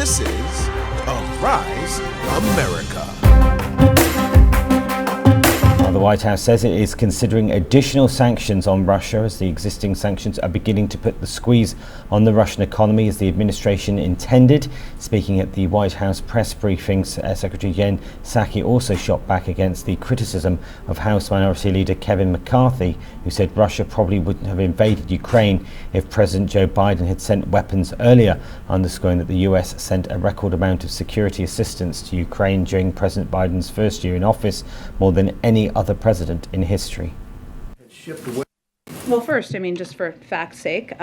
This is Arise America. The White House says it is considering additional sanctions on Russia as the existing sanctions are beginning to put the squeeze on the Russian economy as the administration intended. Speaking at the White House press briefings, Secretary Jen Psaki also shot back against the criticism of House Minority Leader Kevin McCarthy, who said Russia probably wouldn't have invaded Ukraine if President Joe Biden had sent weapons earlier, underscoring that the US sent a record amount of security assistance to Ukraine during President Biden's first year in office, more than any other president in history. Well, first, just for fact's sake,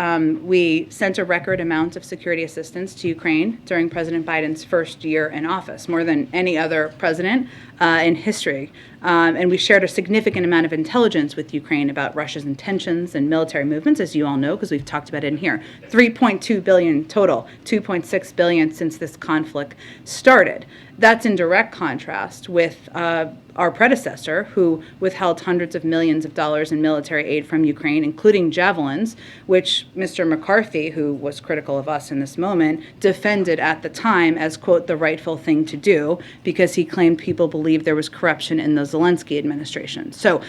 we sent a record amount of security assistance to Ukraine during President Biden's first year in office, more than any other president in history. And we shared a significant amount of intelligence with Ukraine about Russia's intentions and military movements, as you all know, because we've talked about it in here. $3.2 billion total, $2.6 billion since this conflict started. That's in direct contrast with our predecessor, who withheld hundreds of millions of dollars in military aid from Ukraine, including javelins, which Mr. McCarthy, who was critical of us in this moment, defended at the time as, quote, the rightful thing to do, because he claimed people believed there was corruption in the Zelensky administration. So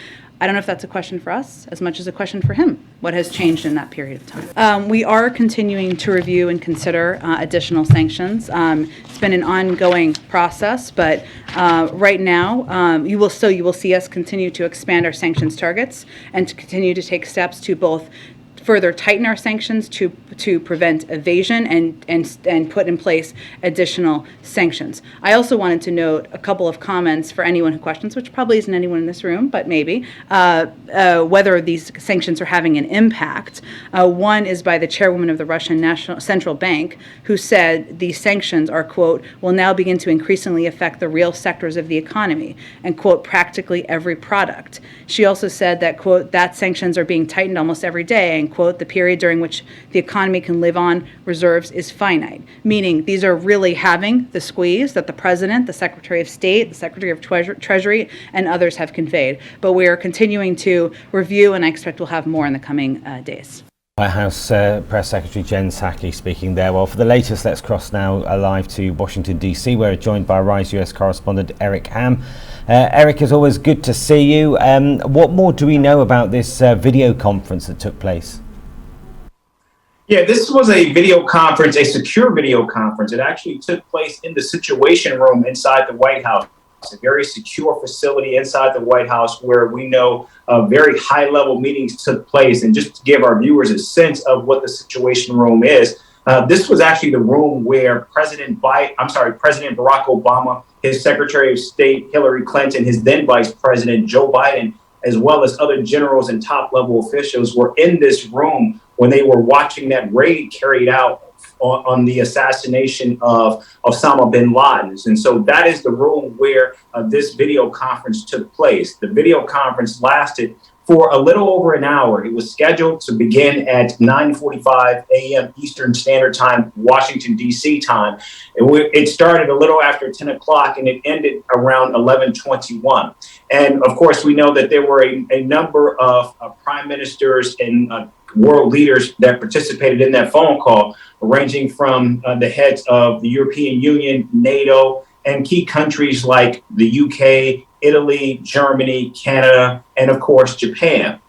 I don't know if that's a question for us as much as a question for him. What has changed in that period of time? We are continuing to review and consider additional sanctions. It's been an ongoing process, but right now you will see us continue to expand our sanctions targets and to continue to take steps to both further tighten our sanctions to prevent evasion and put in place additional sanctions. I also wanted to note a couple of comments for anyone who questions, which probably isn't anyone in this room, but maybe, whether these sanctions are having an impact. One is by the chairwoman of the Russian National Central Bank, who said these sanctions are, quote, will now begin to increasingly affect the real sectors of the economy and, quote, practically every product. She also said that, quote, that sanctions are being tightened almost every day and, quote, the period during which the economy can live on reserves is finite, meaning these are really having the squeeze that the president, the secretary of state, the secretary of treasury, and others have conveyed. But we are continuing to review, and I expect we'll have more in the coming days. White House Press Secretary Jen Psaki speaking there. Well, for the latest, let's cross now live to Washington, D.C., where we're joined by Rise US correspondent Eric Ham. Eric, as always, good to see you. What more do we know about this video conference that took place? Yeah, this was a video conference, a secure video conference. It actually took place in the Situation Room inside the White House, a very secure facility inside the White House where we know very high-level meetings took place. And just to give our viewers a sense of what the Situation Room is, this was actually the room where President Barack Obama, his Secretary of State Hillary Clinton, his then Vice President Joe Biden, as well as other generals and top-level officials were in this room when they were watching that raid carried out on the assassination of Osama bin Laden. And so that is the room where this video conference took place. The video conference lasted for a little over an hour. It was scheduled to begin at 9:45 a.m. Eastern Standard Time, Washington, D.C. time. It started a little after 10 o'clock and it ended around 11:21. And of course, we know that there were a number of prime ministers and world leaders that participated in that phone call, ranging from the heads of the European Union, NATO, and key countries like the UK, Italy, Germany, Canada, and of course, Japan.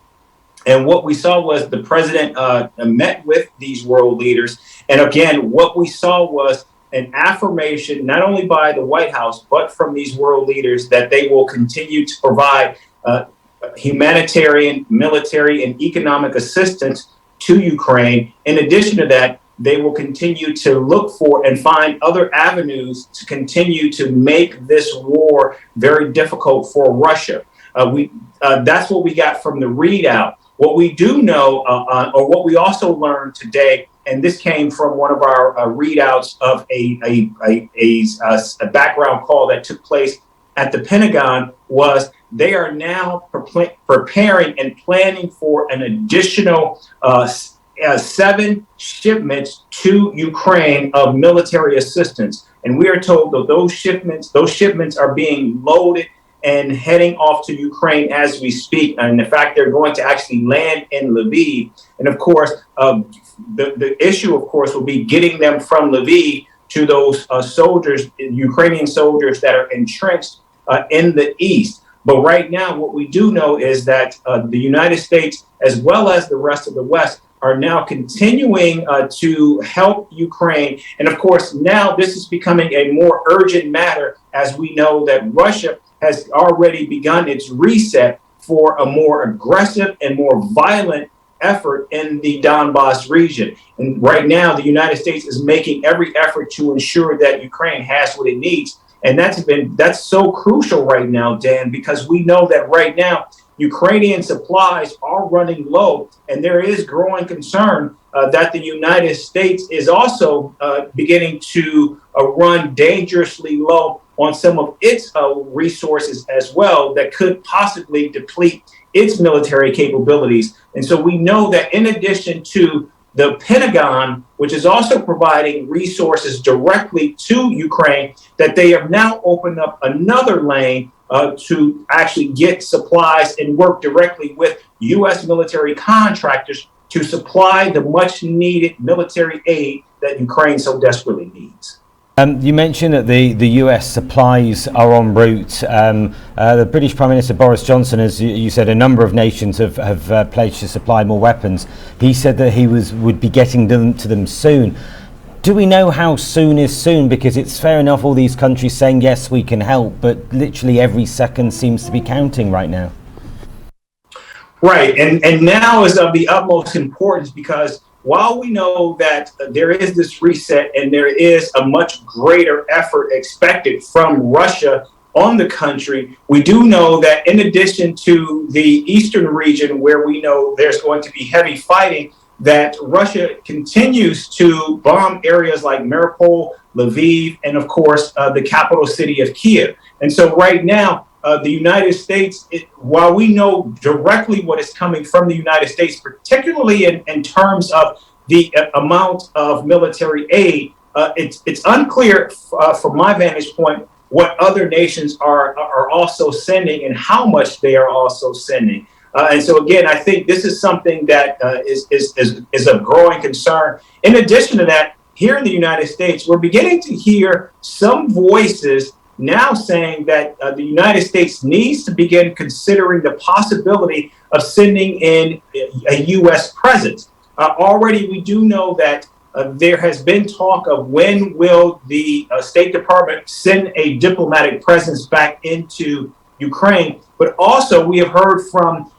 And what we saw was the president met with these world leaders. And again, what we saw was an affirmation, not only by the White House, but from these world leaders that they will continue to provide humanitarian, military, and economic assistance to Ukraine. In addition to that, they will continue to look for and find other avenues to continue to make this war very difficult for Russia. That's what we got from the readout. What we do know, or what we also learned today, and this came from one of our readouts of a background call that took place at the Pentagon, was they are now preparing and planning for an additional 7 shipments to Ukraine of military assistance. And we are told that those shipments are being loaded and heading off to Ukraine as we speak. And in fact, they're going to actually land in Lviv. And of course, the issue, of course, will be getting them from Lviv to those soldiers, Ukrainian soldiers that are entrenched in the east. But right now, what we do know is that the United States, as well as the rest of the West, are now continuing to help Ukraine. And of course, now this is becoming a more urgent matter, as we know that Russia has already begun its reset for a more aggressive and more violent effort in the Donbas region. And right now, the United States is making every effort to ensure that Ukraine has what it needs. And that's so crucial right now, Dan, because we know that right now, Ukrainian supplies are running low, and there is growing concern that the United States is also beginning to run dangerously low on some of its resources as well that could possibly deplete its military capabilities. And so we know that in addition to the Pentagon, which is also providing resources directly to Ukraine, that they have now opened up another lane to actually get supplies and work directly with U.S. military contractors to supply the much needed military aid that Ukraine so desperately needs. You mentioned that the US supplies are en route. The British Prime Minister Boris Johnson, as you said, a number of nations have pledged to supply more weapons. He said that he would be getting them to them soon. Do we know how soon is soon? Because it's fair enough all these countries saying, yes, we can help, but literally every second seems to be counting right now. Right. And now is of the utmost importance, because while we know that there is this reset and there is a much greater effort expected from Russia on the country, we do know that in addition to the eastern region, where we know there's going to be heavy fighting, that Russia continues to bomb areas like Mariupol, Lviv, and of course, the capital city of Kiev. And so right now, the United States, while we know directly what is coming from the United States, particularly in terms of the amount of military aid, it's unclear from my vantage point what other nations are also sending and how much they are also sending. And so, again, I think this is something that is of growing concern. In addition to that, here in the United States, we're beginning to hear some voices now saying that the United States needs to begin considering the possibility of sending in a U.S. presence. Already, we do know that there has been talk of when will the State Department send a diplomatic presence back into Ukraine. But also, we have heard from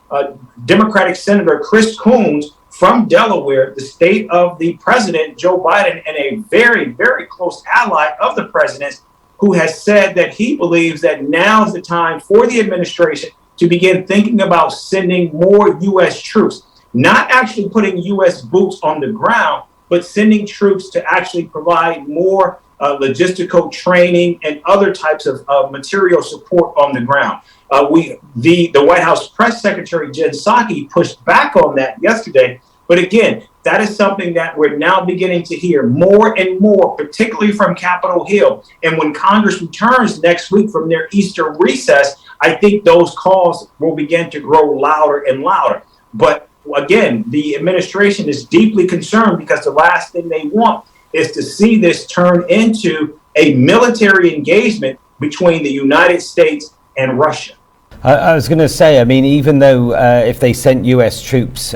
Democratic Senator Chris Coons from Delaware, the state of the president, Joe Biden, and a very, very close ally of the president's, who has said that he believes that now is the time for the administration to begin thinking about sending more U.S. troops, not actually putting U.S. boots on the ground, but sending troops to actually provide more logistical training and other types of material support on the ground. The White House press secretary, Jen Psaki, pushed back on that yesterday. But again, that is something that we're now beginning to hear more and more, particularly from Capitol Hill. And when Congress returns next week from their Easter recess, I think those calls will begin to grow louder and louder. But again, the administration is deeply concerned because the last thing they want is to see this turn into a military engagement between the United States and Russia. I was going to say, I mean, even though if they sent US troops,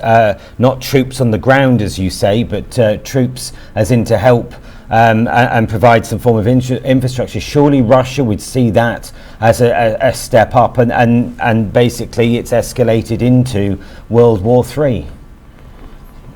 not troops on the ground, as you say, but troops as in to help and provide some form of infrastructure, surely Russia would see that as a step up and basically it's escalated into World War III.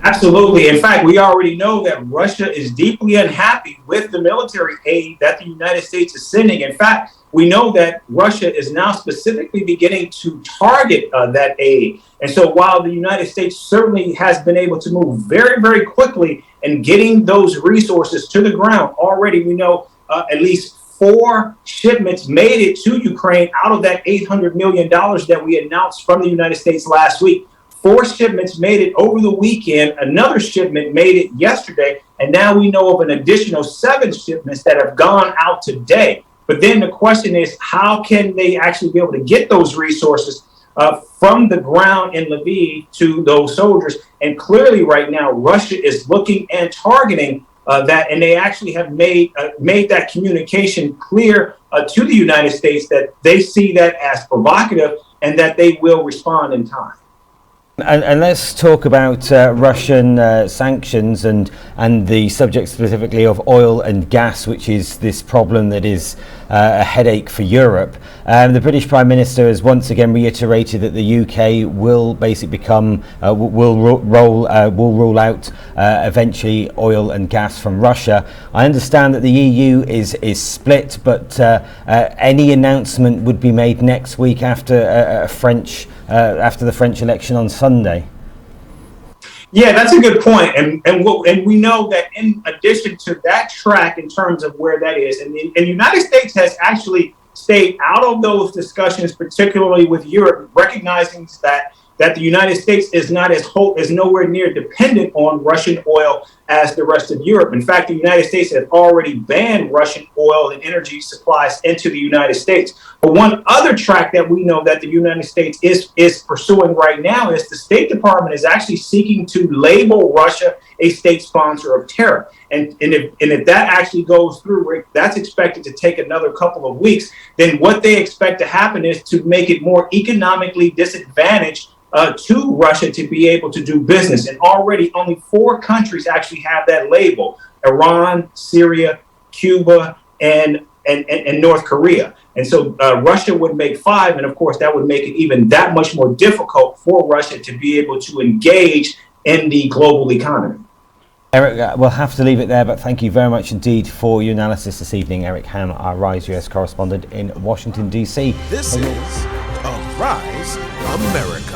Absolutely. In fact, we already know that Russia is deeply unhappy with the military aid that the United States is sending. In fact, we know that Russia is now specifically beginning to target that aid. And so while the United States certainly has been able to move very, very quickly in getting those resources to the ground, already we know at least 4 shipments made it to Ukraine out of that $800 million that we announced from the United States last week. 4 shipments made it over the weekend. Another shipment made it yesterday. And now we know of an additional 7 shipments that have gone out today. But then the question is, how can they actually be able to get those resources from the ground in Lviv to those soldiers? And clearly right now, Russia is looking and targeting and they actually have made that communication clear to the United States that they see that as provocative and that they will respond in time. And let's talk about Russian sanctions and the subject specifically of oil and gas, which is this problem that is a headache for Europe. The British Prime Minister has once again reiterated that the UK will basically become will rule out eventually oil and gas from Russia. I understand that the EU is split, but any announcement would be made next week after after the French election on Sunday. Yeah, that's a good point. And we know that in addition to that track in terms of where that is, and the United States has actually stayed out of those discussions, particularly with Europe, recognizing that the United States is nowhere near dependent on Russian oil as the rest of Europe. In fact, the United States has already banned Russian oil and energy supplies into the United States. But one other track that we know that the United States is pursuing right now is the State Department is actually seeking to label Russia a state sponsor of terror. And if that actually goes through, that's expected to take another couple of weeks. Then what they expect to happen is to make it more economically disadvantaged to Russia to be able to do business. And already only 4 countries actually have that label: Iran, Syria, Cuba, and North Korea. And so Russia would make 5. And of course, that would make it even that much more difficult for Russia to be able to engage in the global economy. Eric, we'll have to leave it there, but thank you very much indeed for your analysis this evening. Eric Ham, our RISE US correspondent in Washington, D.C. This is Arise America.